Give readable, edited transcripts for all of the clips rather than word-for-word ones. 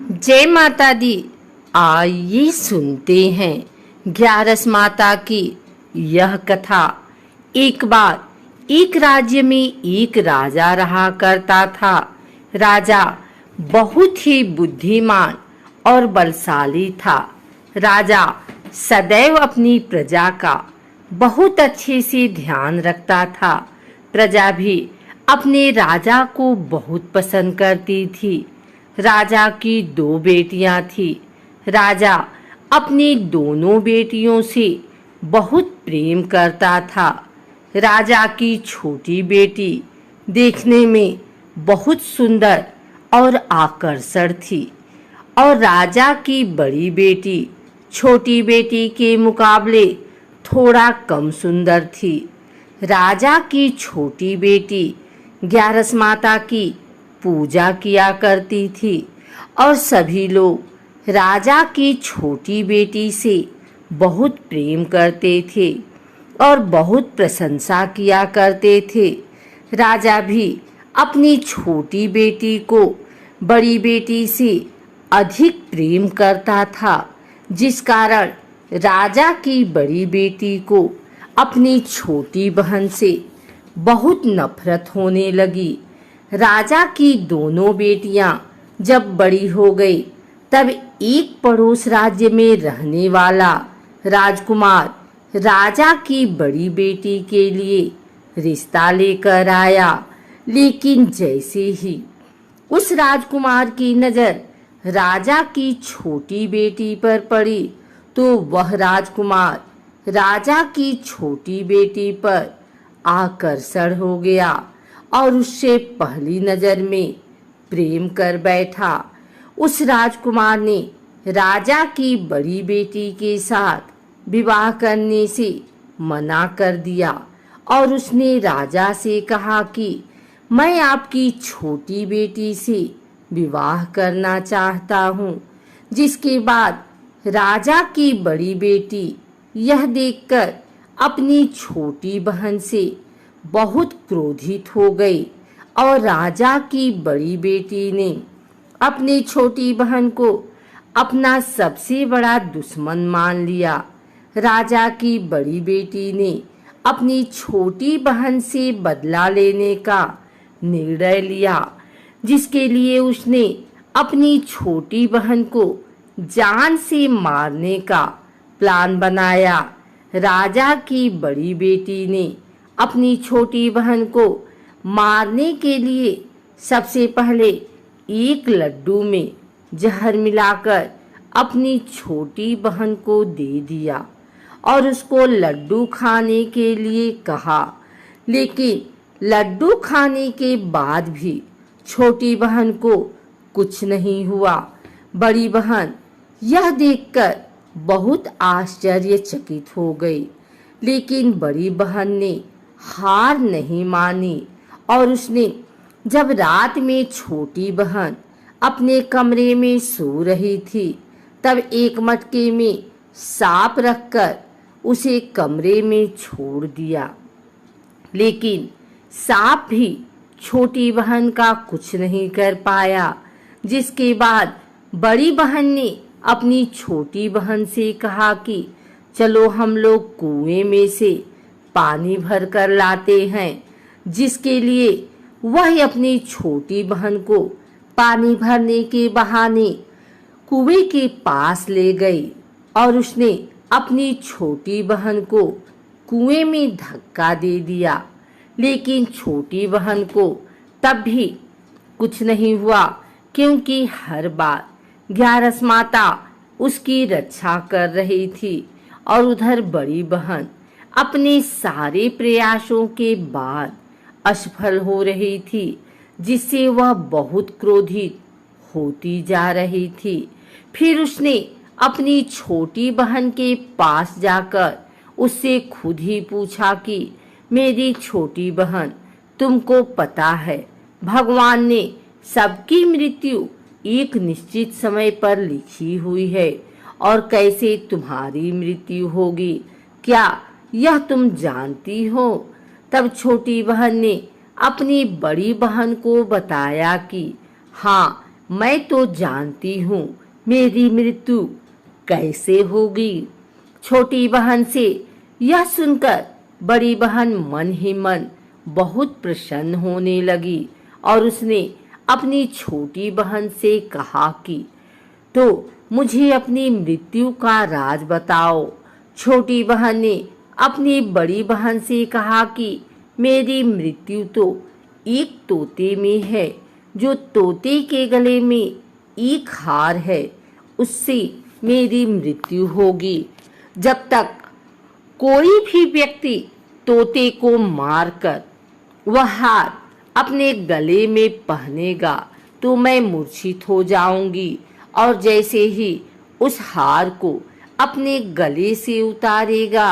जय माता दी। आइए सुनते हैं ग्यारस माता की यह कथा। एक बार एक राज्य में एक राजा रहा करता था। राजा बहुत ही बुद्धिमान और बलशाली था। राजा सदैव अपनी प्रजा का बहुत अच्छे से ध्यान रखता था। प्रजा भी अपने राजा को बहुत पसंद करती थी। राजा की दो बेटियां थी। राजा अपनी दोनों बेटियों से बहुत प्रेम करता था। राजा की छोटी बेटी देखने में बहुत सुंदर और आकर्षक थी और राजा की बड़ी बेटी छोटी बेटी के मुकाबले थोड़ा कम सुंदर थी। राजा की छोटी बेटी ग्यारस माता की पूजा किया करती थी और सभी लोग राजा की छोटी बेटी से बहुत प्रेम करते थे और बहुत प्रशंसा किया करते थे। राजा भी अपनी छोटी बेटी को बड़ी बेटी से अधिक प्रेम करता था, जिस कारण राजा की बड़ी बेटी को अपनी छोटी बहन से बहुत नफरत होने लगी। राजा की दोनों बेटियां जब बड़ी हो गई तब एक पड़ोस राज्य में रहने वाला राजकुमार राजा की बड़ी बेटी के लिए रिश्ता लेकर आया। लेकिन जैसे ही उस राजकुमार की नजर राजा की छोटी बेटी पर पड़ी तो वह राजकुमार राजा की छोटी बेटी पर आकर्षण हो गया और उससे पहली नजर में प्रेम कर बैठा। उस राजकुमार ने राजा की बड़ी बेटी के साथ विवाह करने से मना कर दिया और उसने राजा से कहा कि मैं आपकी छोटी बेटी से विवाह करना चाहता हूँ। जिसके बाद राजा की बड़ी बेटी यह देखकर अपनी छोटी बहन से बहुत क्रोधित हो गई और राजा की बड़ी बेटी ने अपनी छोटी बहन को अपना सबसे बड़ा दुश्मन मान लिया। राजा की बड़ी बेटी ने अपनी छोटी बहन से बदला लेने का निर्णय लिया, जिसके लिए उसने अपनी छोटी बहन को जान से मारने का प्लान बनाया। राजा की बड़ी बेटी ने अपनी छोटी बहन को मारने के लिए सबसे पहले एक लड्डू में जहर मिलाकर अपनी छोटी बहन को दे दिया और उसको लड्डू खाने के लिए कहा। लेकिन लड्डू खाने के बाद भी छोटी बहन को कुछ नहीं हुआ। बड़ी बहन यह देखकर बहुत आश्चर्यचकित हो गई, लेकिन बड़ी बहन ने हार नहीं मानी और उसने जब रात में छोटी बहन अपने कमरे में सो रही थी तब एक मटके में सांप रखकर उसे कमरे में छोड़ दिया। लेकिन सांप भी छोटी बहन का कुछ नहीं कर पाया। जिसके बाद बड़ी बहन ने अपनी छोटी बहन से कहा कि चलो हम लोग कुएं में से पानी भर कर लाते हैं। जिसके लिए वह अपनी छोटी बहन को पानी भरने के बहाने कुएं के पास ले गई और उसने अपनी छोटी बहन को कुएं में धक्का दे दिया। लेकिन छोटी बहन को तब भी कुछ नहीं हुआ, क्योंकि हर बार ग्यारस माता उसकी रक्षा कर रही थी और उधर बड़ी बहन अपने सारे प्रयासों के बाद असफल हो रही थी, जिससे वह बहुत क्रोधित होती जा रही थी। फिर उसने अपनी छोटी बहन के पास जाकर उससे खुद ही पूछा कि मेरी छोटी बहन, तुमको पता है भगवान ने सबकी मृत्यु एक निश्चित समय पर लिखी हुई है और कैसे तुम्हारी मृत्यु होगी, क्या यह तुम जानती हो? तब छोटी बहन ने अपनी बड़ी बहन को बताया कि हाँ, मैं तो जानती हूँ मेरी मृत्यु कैसे होगी। छोटी बहन से यह सुनकर बड़ी बहन मन ही मन बहुत प्रसन्न होने लगी और उसने अपनी छोटी बहन से कहा कि तो मुझे अपनी मृत्यु का राज बताओ। छोटी बहन ने अपनी बड़ी बहन से कहा कि मेरी मृत्यु तो एक तोते में है, जो तोते के गले में एक हार है, उससे मेरी मृत्यु होगी। जब तक कोई भी व्यक्ति तोते को मारकर वह हार अपने गले में पहनेगा तो मैं मूर्छित हो जाऊंगी, और जैसे ही उस हार को अपने गले से उतारेगा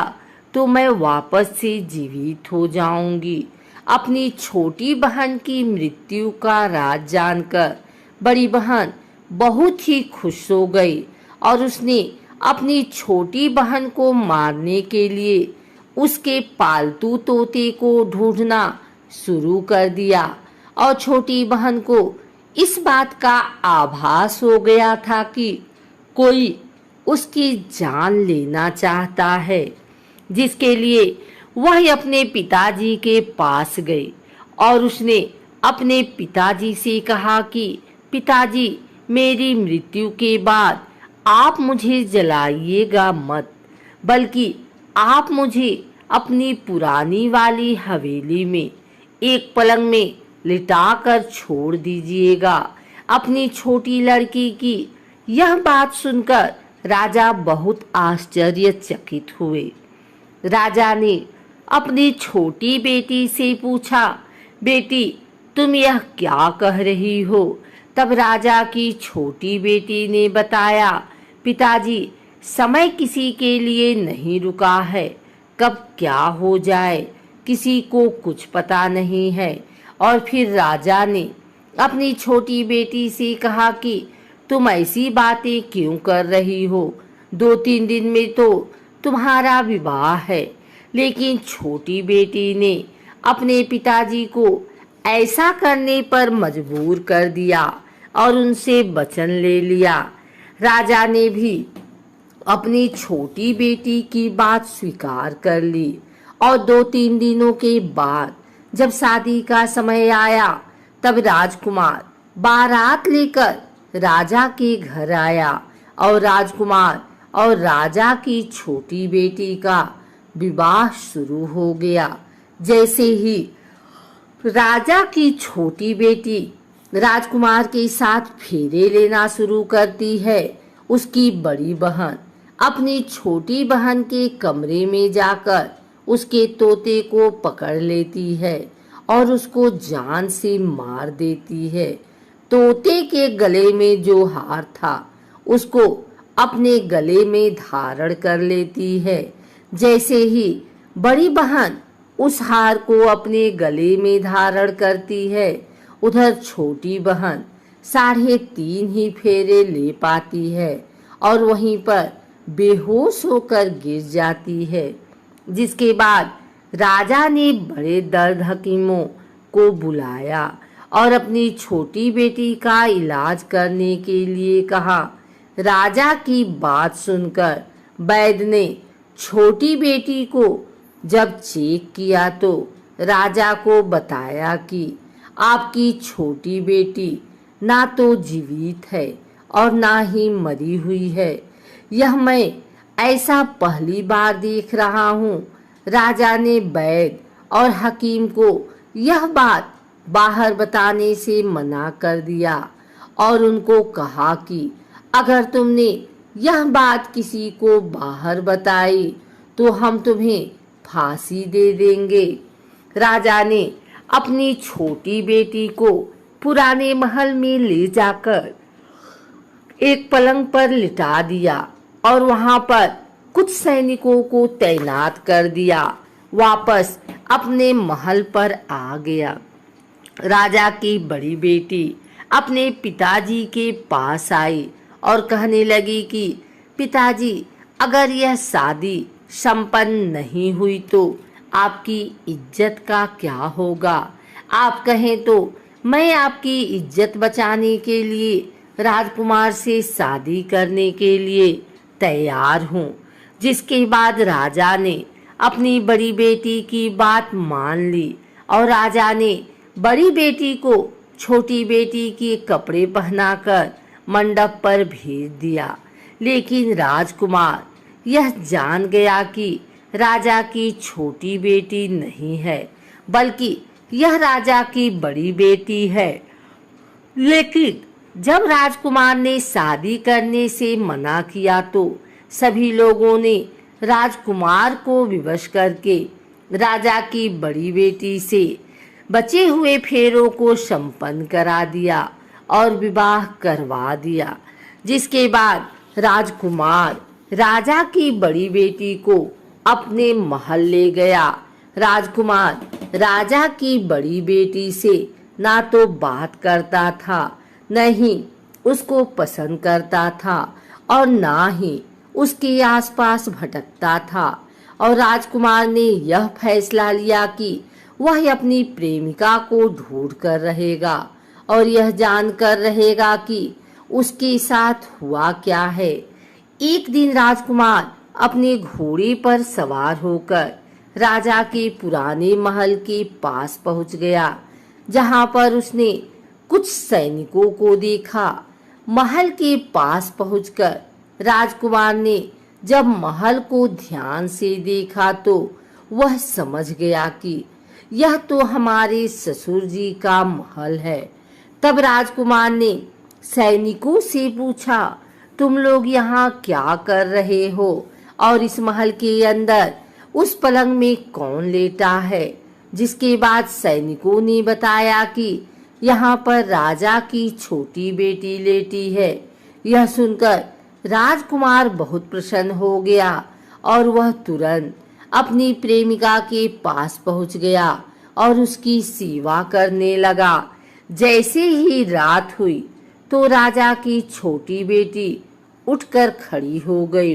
तो मैं वापस से जीवित हो जाऊंगी। अपनी छोटी बहन की मृत्यु का राज जानकर बड़ी बहन बहुत ही खुश हो गई और उसने अपनी छोटी बहन को मारने के लिए उसके पालतू तोते को ढूंढना शुरू कर दिया। और छोटी बहन को इस बात का आभास हो गया था कि कोई उसकी जान लेना चाहता है, जिसके लिए वह अपने पिताजी के पास गई और उसने अपने पिताजी से कहा कि पिताजी, मेरी मृत्यु के बाद आप मुझे जलाइएगा मत, बल्कि आप मुझे अपनी पुरानी वाली हवेली में एक पलंग में लिटाकर छोड़ दीजिएगा। अपनी छोटी लड़की की यह बात सुनकर राजा बहुत आश्चर्यचकित हुए। राजा ने अपनी छोटी बेटी से पूछा, बेटी, तुम यह क्या कह रही हो? तब राजा की छोटी बेटी ने बताया, पिताजी, समय किसी के लिए नहीं रुका है, कब क्या हो जाए किसी को कुछ पता नहीं है। और फिर राजा ने अपनी छोटी बेटी से कहा कि तुम ऐसी बातें क्यों कर रही हो? 2-3 दिन में तो तुम्हारा विवाह है। लेकिन छोटी बेटी ने अपने पिताजी को ऐसा करने पर मजबूर कर दिया और उनसे वचन ले लिया। राजा ने भी अपनी छोटी बेटी की बात स्वीकार कर ली और 2-3 दिनों के बाद जब शादी का समय आया तब राजकुमार बारात लेकर राजा के घर आया और राजकुमार और राजा की छोटी बेटी का विवाह शुरू हो गया। जैसे ही राजा की छोटी बेटी राजकुमार के साथ फेरे लेना शुरू करती है, उसकी बड़ी बहन अपनी छोटी बहन के कमरे में जाकर उसके तोते को पकड़ लेती है और उसको जान से मार देती है। तोते के गले में जो हार था उसको अपने गले में धारण कर लेती है। जैसे ही बड़ी बहन उस हार को अपने गले में धारण करती है, उधर छोटी बहन 3.5 ही फेरे ले पाती है और वहीं पर बेहोश होकर गिर जाती है। जिसके बाद राजा ने बड़े दर्द हकीमों को बुलाया और अपनी छोटी बेटी का इलाज करने के लिए कहा। राजा की बात सुनकर वैद्य ने छोटी बेटी को जब चेक किया तो राजा को बताया कि आपकी छोटी बेटी ना तो जीवित है और ना ही मरी हुई है। यह मैं ऐसा पहली बार देख रहा हूँ। राजा ने वैद्य और हकीम को यह बात बाहर बताने से मना कर दिया और उनको कहा कि अगर तुमने यह बात किसी को बाहर बताई तो हम तुम्हें फांसी दे देंगे। राजा ने अपनी छोटी बेटी को पुराने महल में ले जाकर एक पलंग पर लिटा दिया और वहां पर कुछ सैनिकों को तैनात कर दिया। वापस अपने महल पर आ गया। राजा की बड़ी बेटी अपने पिताजी के पास आई और कहने लगी कि पिताजी, अगर यह शादी संपन्न नहीं हुई तो आपकी इज्जत का क्या होगा? आप कहें तो मैं आपकी इज्जत बचाने के लिए राजकुमार से शादी करने के लिए तैयार हूँ। जिसके बाद राजा ने अपनी बड़ी बेटी की बात मान ली और राजा ने बड़ी बेटी को छोटी बेटी के कपड़े पहनाकर मंडप पर भेज दिया। लेकिन राजकुमार यह जान गया कि राजा की छोटी बेटी नहीं है, बल्कि यह राजा की बड़ी बेटी है। लेकिन जब राजकुमार ने शादी करने से मना किया तो सभी लोगों ने राजकुमार को विवश करके राजा की बड़ी बेटी से बचे हुए फेरों को संपन्न करा दिया और विवाह करवा दिया। जिसके बाद राजकुमार राजा की बड़ी बेटी को अपने महल ले गया। राजकुमार राजा की बड़ी बेटी से ना तो बात करता था, न ही उसको पसंद करता था और ना ही उसके आसपास भटकता था। और राजकुमार ने यह फैसला लिया कि वह अपनी प्रेमिका को ढूंढ कर रहेगा और यह जानकर रहेगा कि उसके साथ हुआ क्या है। एक दिन राजकुमार अपने घोड़े पर सवार होकर राजा के पुराने महल के पास पहुंच गया, जहां पर उसने कुछ सैनिकों को देखा। महल के पास पहुंचकर राजकुमार ने जब महल को ध्यान से देखा तो वह समझ गया कि यह तो हमारे ससुर जी का महल है। तब राजकुमार ने सैनिकों से पूछा, तुम लोग यहाँ क्या कर रहे हो और इस महल के अंदर उस पलंग में कौन लेटा है? जिसके बाद सैनिकों ने बताया कि यहाँ पर राजा की छोटी बेटी लेटी है। यह सुनकर राजकुमार बहुत प्रसन्न हो गया और वह तुरंत अपनी प्रेमिका के पास पहुंच गया और उसकी सेवा करने लगा। जैसे ही रात हुई तो राजा की छोटी बेटी उठकर खड़ी हो गई।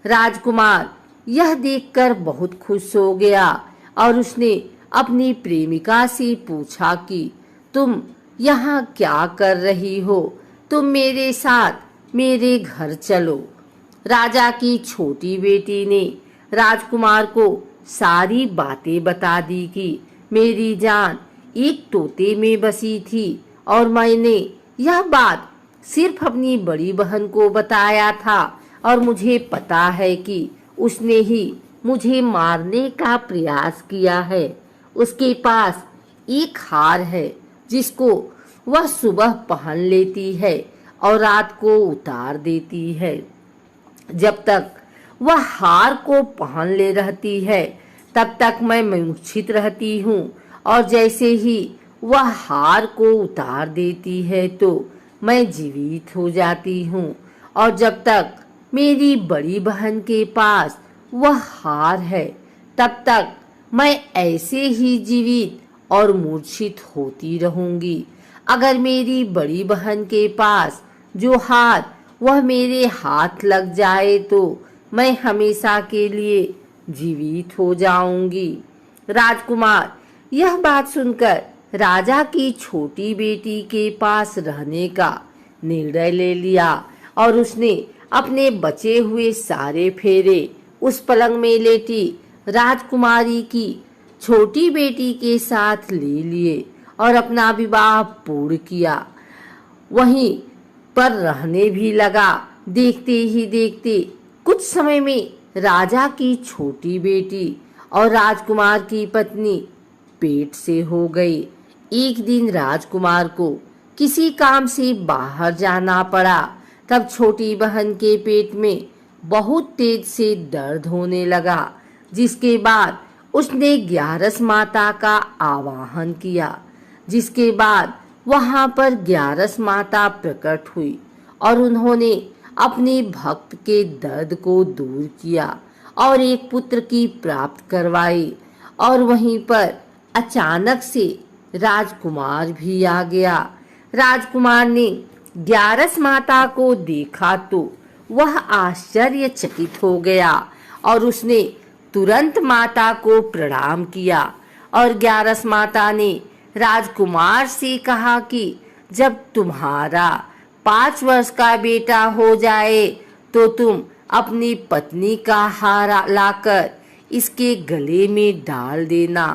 राजकुमार यह देखकर बहुत खुश हो गया और उसने अपनी प्रेमिका से पूछा कि तुम यहाँ क्या कर रही हो? तुम मेरे साथ मेरे घर चलो। राजा की छोटी बेटी ने राजकुमार को सारी बातें बता दी कि मेरी जान एक तोते में बसी थी और मैंने यह बात सिर्फ अपनी बड़ी बहन को बताया था और मुझे पता है कि उसने ही मुझे मारने का प्रयास किया है। उसके पास एक हार है जिसको वह सुबह पहन लेती है और रात को उतार देती है। जब तक वह हार को पहन ले रहती है तब तक मैं मूर्छित रहती हूँ और जैसे ही वह हार को उतार देती है तो मैं जीवित हो जाती हूँ। और जब तक मेरी बड़ी बहन के पास वह हार है तब तक मैं ऐसे ही जीवित और मूर्छित होती रहूंगी। अगर मेरी बड़ी बहन के पास जो हार वह मेरे हाथ लग जाए तो मैं हमेशा के लिए जीवित हो जाऊंगी। राजकुमार यह बात सुनकर राजा की छोटी बेटी के पास रहने का निर्णय ले लिया और उसने अपने बचे हुए सारे फेरे उस पलंग में लेटी राजकुमारी की छोटी बेटी के साथ ले लिए और अपना विवाह पूर्ण किया। वहीं पर रहने भी लगा। देखते ही देखते कुछ समय में राजा की छोटी बेटी और राजकुमार की पत्नी पेट से हो गई। एक दिन राजकुमार को किसी काम से बाहर जाना पड़ा। तब छोटी बहन के पेट में बहुत तेज से दर्द होने लगा, जिसके बाद उसने ग्यारस माता का आवाहन किया। जिसके बाद वहां पर ग्यारस माता प्रकट हुई और उन्होंने अपने भक्त के दर्द को दूर किया और एक पुत्र की प्राप्त करवाई। और वहीं पर अचानक से राजकुमार भी आ गया। राजकुमार ने ग्यारस माता को देखा तो वह आश्चर्यचकित हो गया और उसने तुरंत माता को प्रणाम किया और ग्यारस माता ने राजकुमार से कहा कि जब तुम्हारा 5 वर्ष का बेटा हो जाए तो तुम अपनी पत्नी का हार लाकर इसके गले में डाल देना।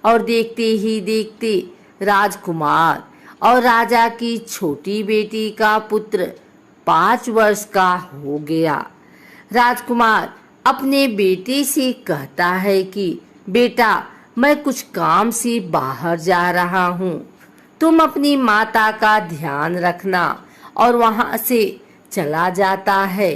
और देखते ही देखते राजकुमार और राजा की छोटी बेटी का पुत्र 5 वर्ष का हो गया। राजकुमार अपने बेटे से कहता है कि बेटा, मैं कुछ काम से बाहर जा रहा हूँ, तुम अपनी माता का ध्यान रखना। और वहां से चला जाता है।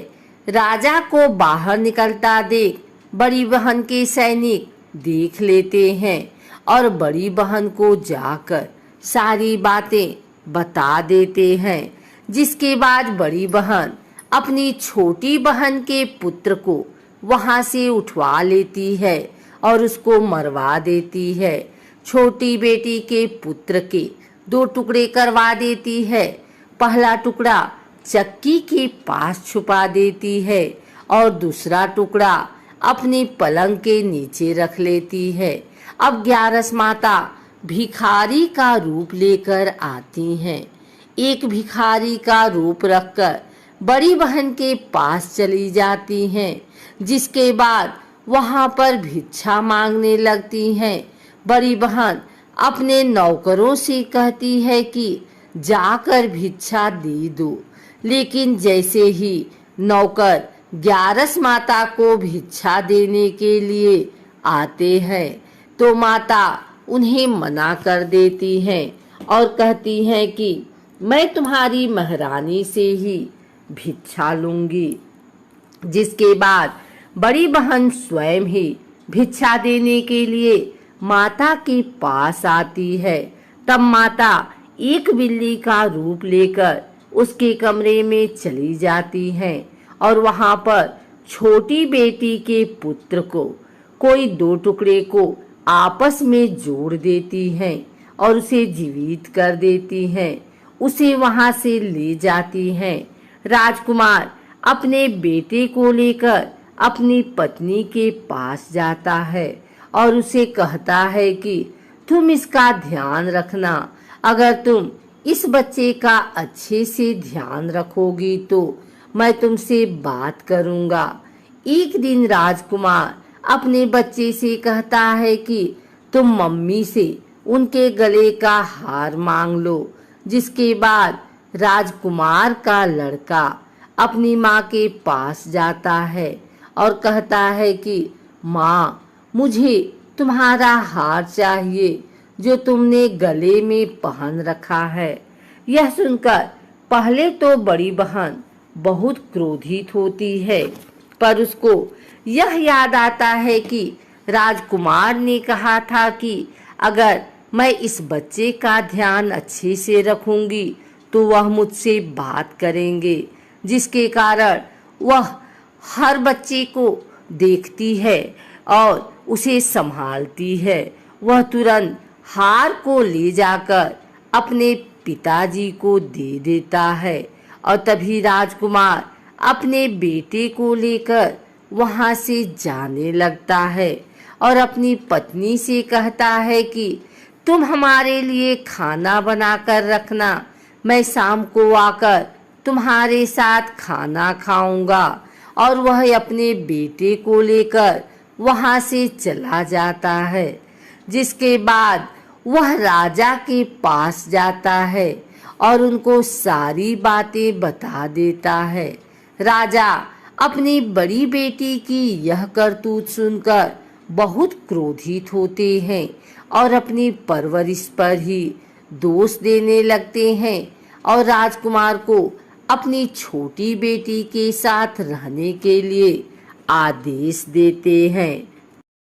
राजा को बाहर निकलता देख बड़ी बहन के सैनिक देख लेते हैं और बड़ी बहन को जाकर सारी बातें बता देते हैं। जिसके बाद बड़ी बहन अपनी छोटी बहन के पुत्र को वहां से उठवा लेती है और उसको मरवा देती है। छोटी बेटी के पुत्र के 2 टुकड़े करवा देती है। पहला टुकड़ा चक्की के पास छुपा देती है और दूसरा टुकड़ा अपनी पलंग के नीचे रख लेती है। अब 11 माता भिखारी का रूप लेकर आती हैं। एक भिखारी का रूप रखकर बड़ी बहन के पास चली जाती हैं। जिसके बाद वहां पर भिक्षा मांगने लगती हैं। बड़ी बहन अपने नौकरों से कहती है कि जाकर भिक्षा दे दो। लेकिन जैसे ही नौकर 11 माता को भिक्षा देने के लिए आते हैं तो माता उन्हें मना कर देती हैं और कहती हैं कि मैं तुम्हारी महारानी से ही भिक्षा लूंगी। जिसके बाद बड़ी बहन स्वयं ही भिक्षा देने के लिए माता के पास आती है। तब माता एक बिल्ली का रूप लेकर उसके कमरे में चली जाती हैं और वहां पर छोटी बेटी के पुत्र को कोई 2 टुकड़े को आपस में जोड़ देती हैं और उसे जीवित कर देती हैं। उसे वहां से ले जाती हैं। राजकुमार अपने बेटे को लेकर अपनी पत्नी के पास जाता है और उसे कहता है कि तुम इसका ध्यान रखना। अगर तुम इस बच्चे का अच्छे से ध्यान रखोगी तो मैं तुमसे बात करूंगा। एक दिन राजकुमार अपने बच्चे से कहता है कि तुम मम्मी से उनके गले का हार मांग लो। जिसके बाद राजकुमार का लड़का अपनी माँ के पास जाता है और कहता है कि माँ, मुझे तुम्हारा हार चाहिए जो तुमने गले में पहन रखा है। यह सुनकर पहले तो बड़ी बहन बहुत क्रोधित होती है, पर उसको यह याद आता है कि राजकुमार ने कहा था कि अगर मैं इस बच्चे का ध्यान अच्छे से रखूंगी तो वह मुझसे बात करेंगे। जिसके कारण वह हर बच्चे को देखती है और उसे संभालती है। वह तुरंत हार को ले जाकर अपने पिताजी को दे देता है और तभी राजकुमार अपने बेटे को लेकर वहां से जाने लगता है और अपनी पत्नी से कहता है कि तुम हमारे लिए खाना बनाकर रखना, मैं शाम को आकर तुम्हारे साथ खाना खाऊंगा। और वह अपने बेटे को लेकर वहां से चला जाता है। जिसके बाद वह राजा के पास जाता है और उनको सारी बातें बता देता है। राजा अपनी बड़ी बेटी की यह करतूत सुनकर बहुत क्रोधित होते हैं और अपनी परवरिश पर ही दोष देने लगते हैं और राजकुमार को अपनी छोटी बेटी के साथ रहने के लिए आदेश देते हैं।